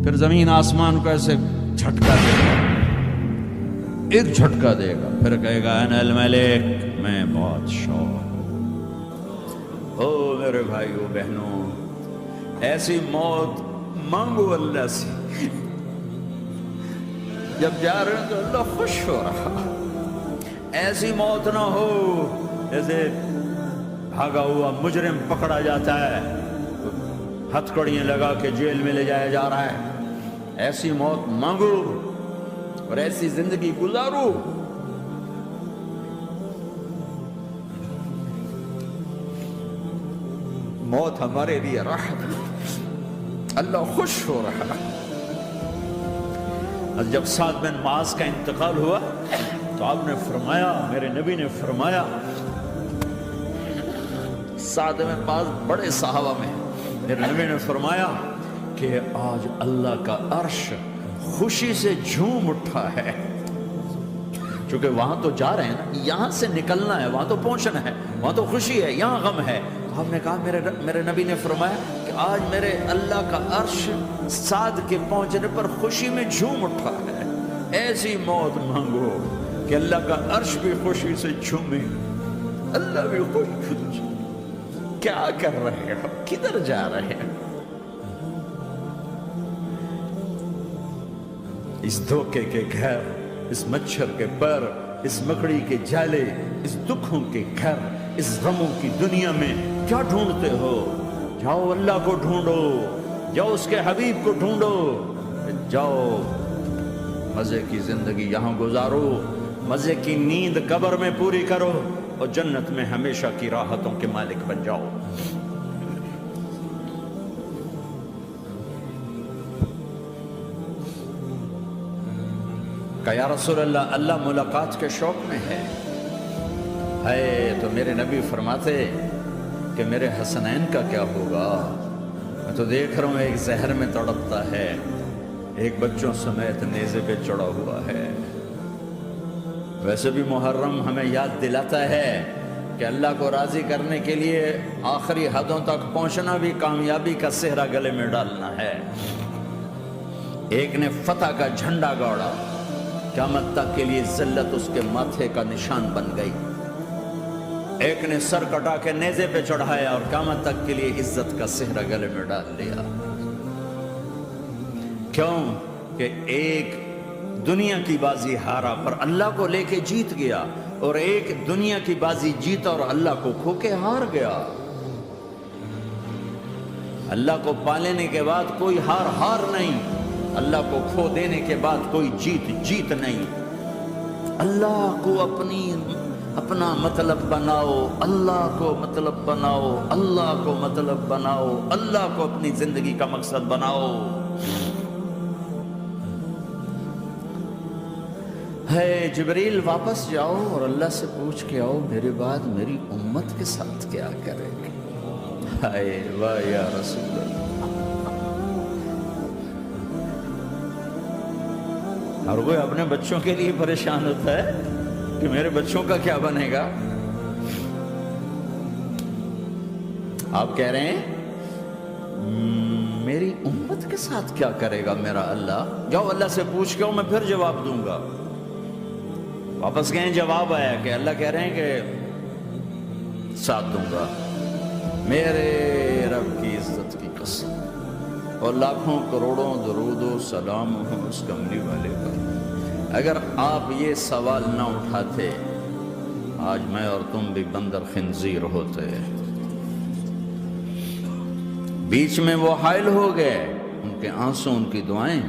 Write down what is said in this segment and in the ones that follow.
پھر زمین آسمان کو ایسے جھٹکا دے گا، ایک جھٹکا دے گا، پھر کہے گا انا الملک، میں بادشاہ۔ او میرے بھائیو بہنوں، ایسی موت مانگو اللہ سے، جب جا رہے ہیں تو اللہ خوش ہو رہا۔ ایسی موت نہ ہو جیسے بھاگا ہوا مجرم پکڑا جاتا ہے، ہتھکڑیاں لگا کے جیل میں لے جایا جا رہا ہے۔ ایسی موت مانگو اور ایسی زندگی گزارو۔ موت ہمارے لیے راحت ہے، اللہ خوش ہو رہا۔ جب سعد بن معاذ کا انتقال ہوا تو آپ نے فرمایا، میرے نبی نے فرمایا، سعد بن معاذ بڑے صحابہ میں، میرے نبی نے فرمایا کہ آج اللہ کا عرش خوشی سے جھوم اٹھا ہے، چونکہ وہاں تو جا رہے ہیں نا، یہاں سے نکلنا ہے، وہاں تو پہنچنا ہے، وہاں تو خوشی ہے، یہاں غم ہے۔ تو آپ نے کہا، میرے نبی نے فرمایا کہ آج میرے اللہ کا عرش سعد کے پہنچنے پر خوشی میں جھوم اٹھا ہے۔ ایسی موت مانگو کہ اللہ کا عرش بھی خوشی سے جھومے، اللہ بھی خوشی سے جھومے۔ کیا کر رہے ہو؟ کدھر جا رہے ہیں؟ اس دھوکے کے گھر، اس مچھر کے پر، اس مکڑی کے جالے، اس دکھوں کے گھر، اس غموں کی دنیا میں کیا ڈھونڈتے ہو؟ جاؤ اللہ کو ڈھونڈو، جاؤ اس کے حبیب کو ڈھونڈو، جاؤ مزے کی زندگی یہاں گزارو، مزے کی نیند قبر میں پوری کرو اور جنت میں ہمیشہ کی راحتوں کے مالک بن جاؤ۔ کہ یا رسول اللہ، اللہ ملاقات کے شوق میں ہے۔ تو میرے نبی فرماتے کہ میرے حسنین کا کیا ہوگا؟ میں تو دیکھ رہا ہوں ایک زہر میں تڑپتا ہے، ایک بچوں سمیت نیزے پہ چڑھا ہوا ہے۔ ویسے بھی محرم ہمیں یاد دلاتا ہے کہ اللہ کو راضی کرنے کے لیے آخری حدوں تک پہنچنا بھی کامیابی کا صحرا گلے میں ڈالنا ہے۔ ایک نے فتح کا جھنڈا گاڑا، قیامت تک کے لیے ذلت اس کے ماتھے کا نشان بن گئی۔ ایک نے سر کٹا کے نیزے پہ چڑھایا اور قیامت تک کے لیے عزت کا صحرا گلے میں ڈال لیا۔ کیوں کہ ایک دنیا کی بازی ہارا پر اللہ کو لے کے جیت گیا، اور ایک دنیا کی بازی جیتا اور اللہ کو کھو کے ہار گیا۔ اللہ کو پا لینے کے بعد کوئی ہار نہیں، اللہ کو کھو دینے کے بعد کوئی جیت نہیں۔ اللہ کو اپنا مطلب بناؤ، اللہ کو مطلب بناؤ، اللہ کو مطلب بناؤ، اللہ کو اپنی زندگی کا مقصد بناؤ۔ ہے جبریل واپس جاؤ اور اللہ سے پوچھ کے آؤ میرے بعد میری امت کے ساتھ کیا کرے گی؟ ہائے واہ یا رسول اللہ۔ ہر کوئی اپنے بچوں کے لیے پریشان ہوتا ہے کہ میرے بچوں کا کیا بنے گا۔ آپ کہہ رہے ہیں میری امت کے ساتھ کیا کرے گا میرا اللہ؟ جاؤ اللہ سے پوچھ کے آؤ، میں پھر جواب دوں گا۔ واپس گئے، جواب آیا کہ اللہ کہہ رہے ہیں کہ ساتھ دوں گا، میرے رب کی عزت کی قسم، اور لاکھوں کروڑوں درود و سلام ہوں اس کملی والے پر۔ اگر آپ یہ سوال نہ اٹھاتے، آج میں اور تم بھی بندر خنزیر ہوتے۔ بیچ میں وہ حائل ہو گئے، ان کے آنسو، ان کی دعائیں۔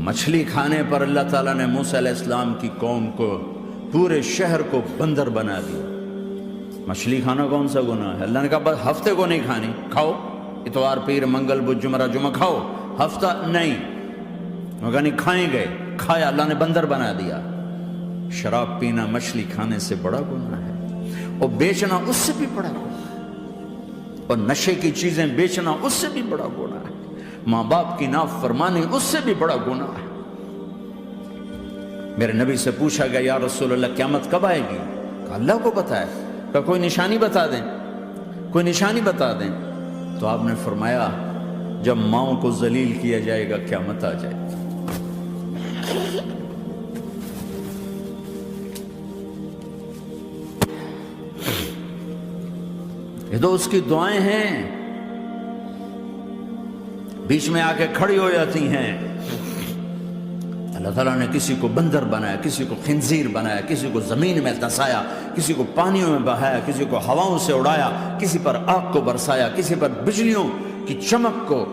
مچھلی کھانے پر اللہ تعالیٰ نے موسیٰ علیہ السلام کی قوم کو، پورے شہر کو بندر بنا دیا۔ مچھلی کھانا کون سا گناہ ہے؟ اللہ نے کہا بس ہفتے کو نہیں کھانی، کھاؤ، اتوار پیر منگل بدھ جمعہ جمعہ کھاؤ، ہفتہ نہیں۔ مگر نہیں کھائیں گے، کھایا، اللہ نے بندر بنا دیا۔ شراب پینا مچھلی کھانے سے بڑا گناہ ہے، اور بیچنا اس سے بھی بڑا گناہ ہے، اور نشے کی چیزیں بیچنا اس سے بھی بڑا گناہ ہے، ماں باپ کی نافرمانی اس سے بھی بڑا گناہ ہے۔ میرے نبی سے پوچھا گیا یا رسول اللہ قیامت کب آئے گی؟ کہا اللہ کو پتہ ہے۔ کہا کوئی نشانی بتا دیں، کوئی نشانی بتا دیں۔ تو آپ نے فرمایا جب ماؤں کو ذلیل کیا جائے گا قیامت آ جائے گی۔ یہ تو اس کی دعائیں ہیں، بیچ میں آ کے کھڑی ہو جاتی ہیں۔ اللہ تعالیٰ نے کسی کو بندر بنایا، کسی کو خنزیر بنایا، کسی کو زمین میں دھسایا، کسی کو پانیوں میں بہایا، کسی کو ہواؤں سے اڑایا، کسی پر آگ کو برسایا، کسی پر بجلیوں کی چمک کو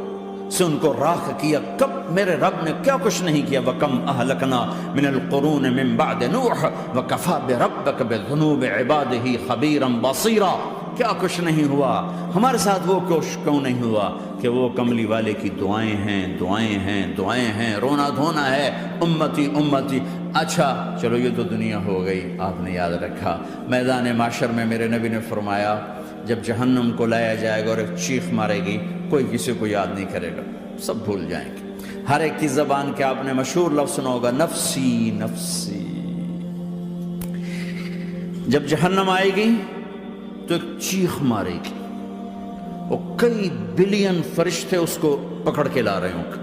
سے ان کو راکھ کیا۔ کب میرے رب نے کیا کچھ نہیں کیا۔ وَكَمْ أَهْلَكْنَا مِنَ الْقُرُونِ مِنْ بَعْدِ نُوحٍ وَكَفَى بِرَبِّكَ بِذُنُوبِ عِبَادِهِ خَبِيرًا بَصِيرًا۔ کیا کچھ نہیں ہوا، ہمارے ساتھ وہ کچھ کیوں نہیں ہوا کہ وہ کملی والے کی دعائیں ہیں، دعائیں ہیں، دعائیں ہیں، رونا دھونا ہے، امتی امتی۔ اچھا چلو یہ تو دنیا ہو گئی، آپ نے یاد رکھا۔ میدان معاشر میں میرے نبی نے فرمایا جب جہنم کو لایا جائے گا اور ایک چیخ مارے گی، کوئی کسی کو یاد نہیں کرے گا، سب بھول جائیں گے۔ ہر ایک کی زبان کے آپ نے مشہور لفظ سنا ہوگا، نفسی نفسی۔ جب جہنم آئے گی تو ایک چیخ مارے گی، وہ کئی بلین فرشتے اس کو پکڑ کے لا رہے ہوں گے،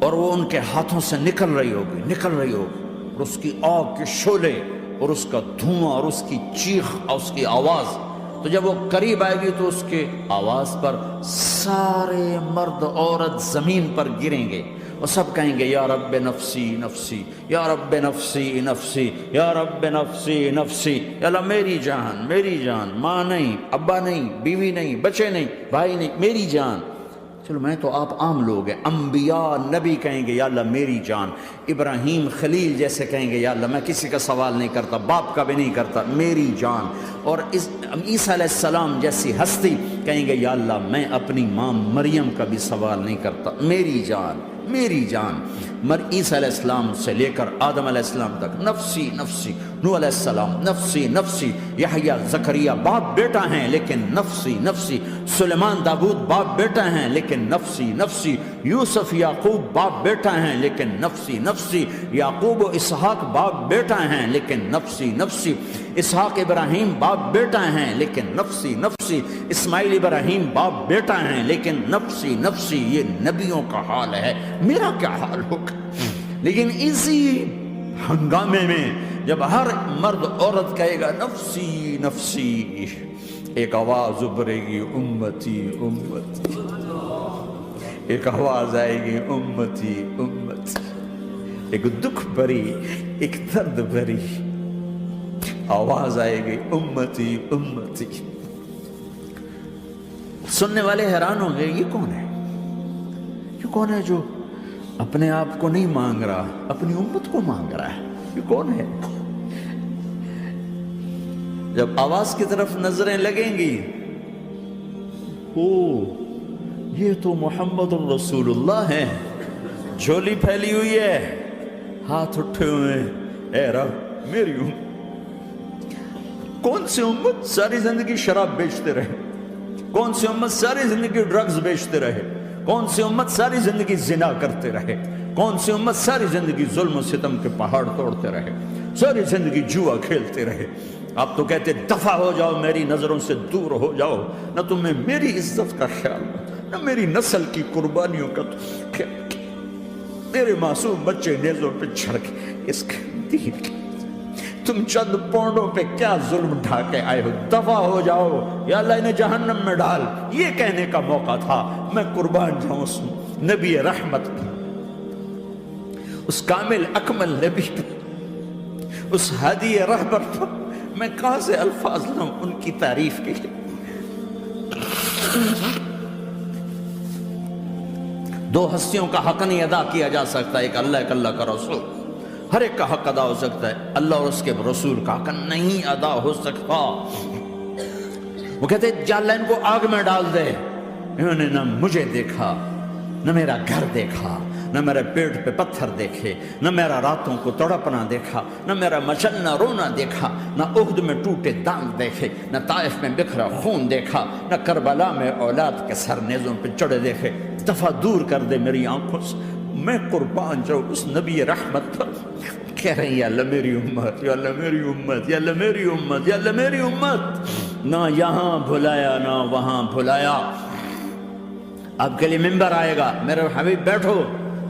اور وہ ان کے ہاتھوں سے نکل رہی ہوگی اور اس کی آگ کے شعلے اور اس کا دھواں اور اس کی چیخ اور اس کی آواز۔ تو جب وہ قریب آئے گی تو اس کے آواز پر سارے مرد عورت زمین پر گریں گے اور سب کہیں گے یا رب نفسی نفسی، یا رب نفسی نفسی، یا رب نفسی نفسی۔ یا اللہ میری جان، میری جان، ماں نہیں، ابا نہیں، بیوی نہیں، بچے نہیں، بھائی نہیں، میری جان۔ چلو میں تو آپ عام لوگ ہیں، انبیاء نبی کہیں گے یا اللہ میری جان، ابراہیم خلیل جیسے کہیں گے یا اللہ میں کسی کا سوال نہیں کرتا، باپ کا بھی نہیں کرتا، میری جان۔ اور عیسیٰ علیہ السلام جیسی ہستی کہیں گے یا اللہ میں اپنی ماں مریم کا بھی سوال نہیں کرتا، میری جان، میری جان۔ عیسیٰ علیہ السلام سے لے کر آدم علیہ السلام تک نفسی نفسی، نوح علیہ السلام نفسی نفسی، یحییٰ زکریا باپ بیٹا ہیں لیکن نفسی نفسی، سلیمان داؤد باپ بیٹا ہیں لیکن نفسی نفسی، یوسف یعقوب باپ بیٹا ہیں لیکن نفسی نفسی، یعقوب و اسحاق باپ بیٹا ہیں لیکن نفسی نفسی، اسحاق ابراہیم باپ بیٹا ہیں لیکن نفسی نفسی، اسماعیل ابراہیم باپ بیٹا ہیں لیکن نفسی نفسی۔ یہ نبیوں کا حال ہے، میرا کیا حال ہوگا؟ لیکن اسی ہنگامے میں جب ہر مرد عورت کہے گا نفسی نفسی، ایک آواز ابھرے گی امتی امتی، ایک آواز آئے گی امتی امتی، ایک دکھ بھری، ایک درد بھری آواز آئے گی امتی امتی۔ سننے والے حیران ہوں گے یہ کون ہے، یہ کون ہے جو اپنے آپ کو نہیں مانگ رہا، اپنی امت کو مانگ رہا ہے، یہ کون ہے؟ جب آواز کی طرف نظریں لگیں گی، او یہ تو محمد الرسول اللہ ہے، جھولی پھیلی ہوئی ہے، ہاتھ اٹھے ہوئے ہیں، اے رب میری امت۔ کون سی امت ساری زندگی شراب بیچتے رہے، کون سی امت ساری زندگی ڈرگز بیچتے رہے، کون سی امت ساری زندگی زنا کرتے رہے، کون سی امت ساری زندگی ظلم و ستم کے پہاڑ توڑتے رہے، ساری زندگی جوا کھیلتے رہے۔ آپ تو کہتے دفع ہو جاؤ، میری نظروں سے دور ہو جاؤ، نہ تمہیں میری عزت کا خیال، نہ میری نسل کی قربانیوں کا خیال، میرے معصوم بچے نیزوں پہ چڑھ کے اس کے دین کے تم چند پونڈوں پہ کیا ظلم ڈھا کے آئے ہو، دفع ہو جاؤ، یا اللہ انہیں جہنم میں ڈال۔ یہ کہنے کا موقع تھا، میں قربان جاؤں اس نبی رحمت پر، اس کامل اکمل نبی پر، اس ہادی رہبر پر، میں کہاں سے الفاظ لوں ان کی تعریف کے لیے۔ دو ہستیوں کا حق نہیں ادا کیا جا سکتا، ایک اللہ، ایک اللہ کا رسول۔ ہر ایک کا حق ادا ہو سکتا ہے، اللہ اور اس کے رسول کا حق نہیں ادا ہو سکتا۔ وہ کہتے ہیں یا اللہ ان کو آگ میں ڈال دے، انہوں نے نہ مجھے دیکھا، نہ میرا گھر دیکھا، نہ میرے پیٹ پہ پتھر دیکھے، نہ میرا راتوں کو تڑپنا دیکھا، نہ میرا مچلنا رونا دیکھا، نہ احد میں ٹوٹے دانت دیکھے، نہ طائف میں بکھرا خون دیکھا، نہ کربلا میں اولاد کے سر نیزوں پہ چڑھے دیکھے۔ دفع دور کر دے میری آنکھوں سے، میں قربان جاؤں اس نبی رحمت پر۔ کہہ رہے ہیں یا اللہ میری امت، یا اللہ میری امت، یا اللہ میری امت، یا اللہ میری امت۔ نہ یہاں بھلایا نہ وہاں بھلایا، آپ کے لیے ممبر آئے گا، میرے حبیب بیٹھو،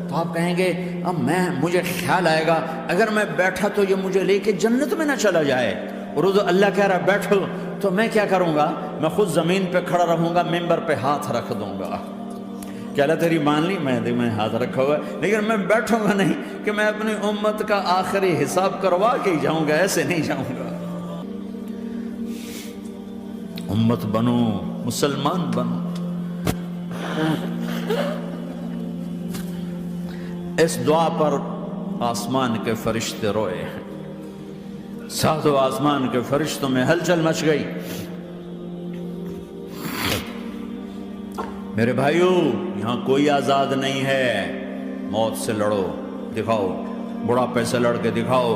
تو آپ کہیں گے اب مجھے خیال آئے گا اگر میں بیٹھا تو یہ مجھے لے کے جنت میں نہ چلا جائے، اور اللہ کہہ رہا بیٹھو، تو میں کیا کروں گا؟ میں خود زمین پہ کھڑا رہوں گا، ممبر پہ ہاتھ رکھ دوں گا کہ اللہ تیری مان لی، میں ہاتھ رکھا ہوا ہے، لیکن میں بیٹھوں گا نہیں کہ میں اپنی امت کا آخری حساب کروا کے ہی جاؤں گا، ایسے نہیں جاؤں گا۔ امت بنو، مسلمان بنو۔ اس دعا پر آسمان کے فرشتے روئے ہیں، ساتوں آسمان کے فرشتوں میں ہلچل مچ گئی۔ میرے بھائیو، یہاں کوئی آزاد نہیں ہے، موت سے لڑو، دکھاؤ، بڑھاپے سے لڑ کے دکھاؤ،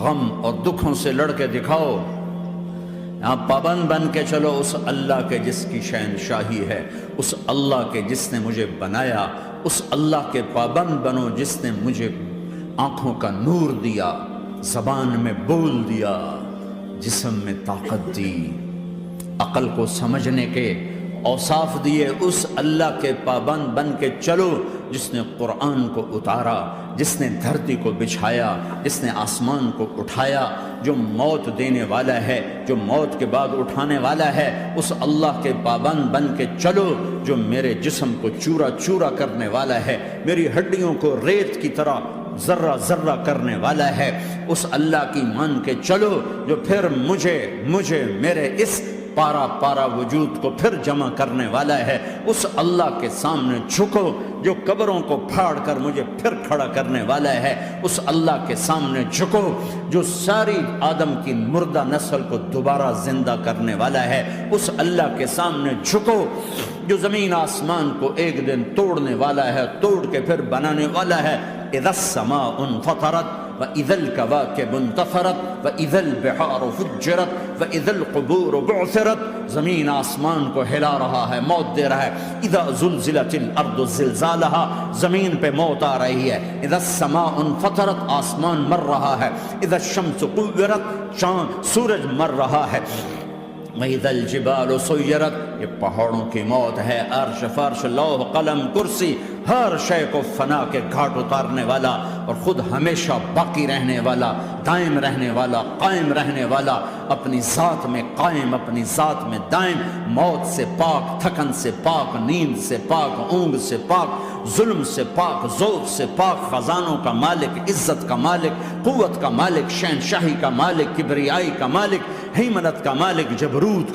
غم اور دکھوں سے لڑ کے دکھاؤ، یہاں پابند بن کے چلو اس اللہ کے جس کی شہنشاہی ہے، اس اللہ کے جس نے مجھے بنایا، اس اللہ کے پابند بنو جس نے مجھے آنکھوں کا نور دیا، زبان میں بول دیا، جسم میں طاقت دی، عقل کو سمجھنے کے اوصاف دیے، اس اللہ کے پابند بن کے چلو جس نے قرآن کو اتارا، جس نے دھرتی کو بچھایا، جس نے آسمان کو اٹھایا، جو موت دینے والا ہے، جو موت کے بعد اٹھانے والا ہے، اس اللہ کے پابند بن کے چلو جو میرے جسم کو چورا چورا کرنے والا ہے، میری ہڈیوں کو ریت کی طرح ذرہ ذرہ کرنے والا ہے، اس اللہ کی مان کے چلو جو پھر مجھے میرے اس پارا پارا وجود کو پھر جمع کرنے والا ہے، اس اللہ کے سامنے جھکو جو قبروں کو پھاڑ کر مجھے پھر کھڑا کرنے والا ہے، اس اللہ کے سامنے جھکو جو ساری آدم کی مردہ نسل کو دوبارہ زندہ کرنے والا ہے، اس اللہ کے سامنے جھکو جو زمین آسمان کو ایک دن توڑنے والا ہے، توڑ کے پھر بنانے والا ہے۔ اذا السماء انفطرت وَإِذَا الْكَوَاكِبُ انتَثَرَتْ وَإِذَا الْبِحَارُ فُجِّرَتْ وَإِذَا الْقُبُورُ بُعْثِرَتْ، زمین آسمان کو ہلا رہا ہے، موت دے رہا ہے۔ اِذَا زُلْزِلَتِ الْأَرْضُ زِلْزَالَهَا، زمین پہ موت آ رہی ہے۔ اِذَا السَّمَاءُ انفطرت، آسمان مر رہا ہے۔ اِذَا الشَّمْسُ كُوِّرَتْ، سورج مر رہا ہے۔ وَإِذَا الْجِبَالُ سُيِّرَتْ، یہ پہاڑوں کی موت ہے۔ عرش فرش لوح قلم کرسی، ہر شے کو فنا کے گھاٹ اتارنے والا اور خود ہمیشہ باقی رہنے والا، دائم رہنے والا، قائم رہنے والا، اپنی ذات میں قائم، اپنی ذات میں دائم، موت سے پاک، تھکن سے پاک، نیند سے پاک، اونگ سے پاک، ظلم سے پاک، ذوق سے پاک، خزانوں کا مالک، عزت کا مالک، قوت کا مالک، شہنشاہی کا مالک، کبریائی کا مالک، ہیمنت کا مالک، جبروت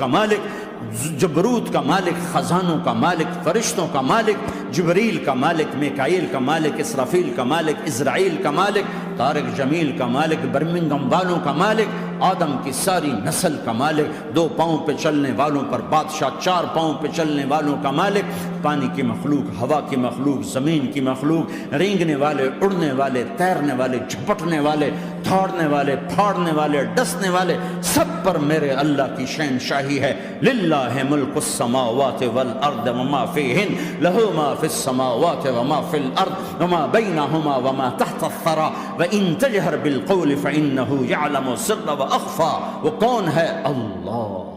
کا مالک، خزانوں کا مالک، فرشتوں کا مالک، جبریل کا مالک، میکائیل کا مالک، اسرافیل کا مالک، اسرائیل کا مالک، طارق جمیل کا مالک، برمنگم والوں کا مالک، آدم کی ساری نسل کا مالک، 2 پاؤں پہ چلنے والوں پر بادشاہ، 4 پاؤں پہ چلنے والوں کا مالک، پانی کی مخلوق، ہوا کی مخلوق، زمین کی مخلوق، رینگنے والے، اڑنے والے، تیرنے والے، جھپٹنے والے، دھاڑنے والے، پھاڑنے والے، ڈسنے والے، سب پر میرے اللہ کی شہنشاہی ہے۔ للہ ملک السماوات والارض وما فیہن، لہ ما فی السماوات وما فی الارض وما بینہما وما تحت الثری وان تجہر بالقول فانہ یعلم السر واخفی۔ وہ کون ہے؟ اللہ۔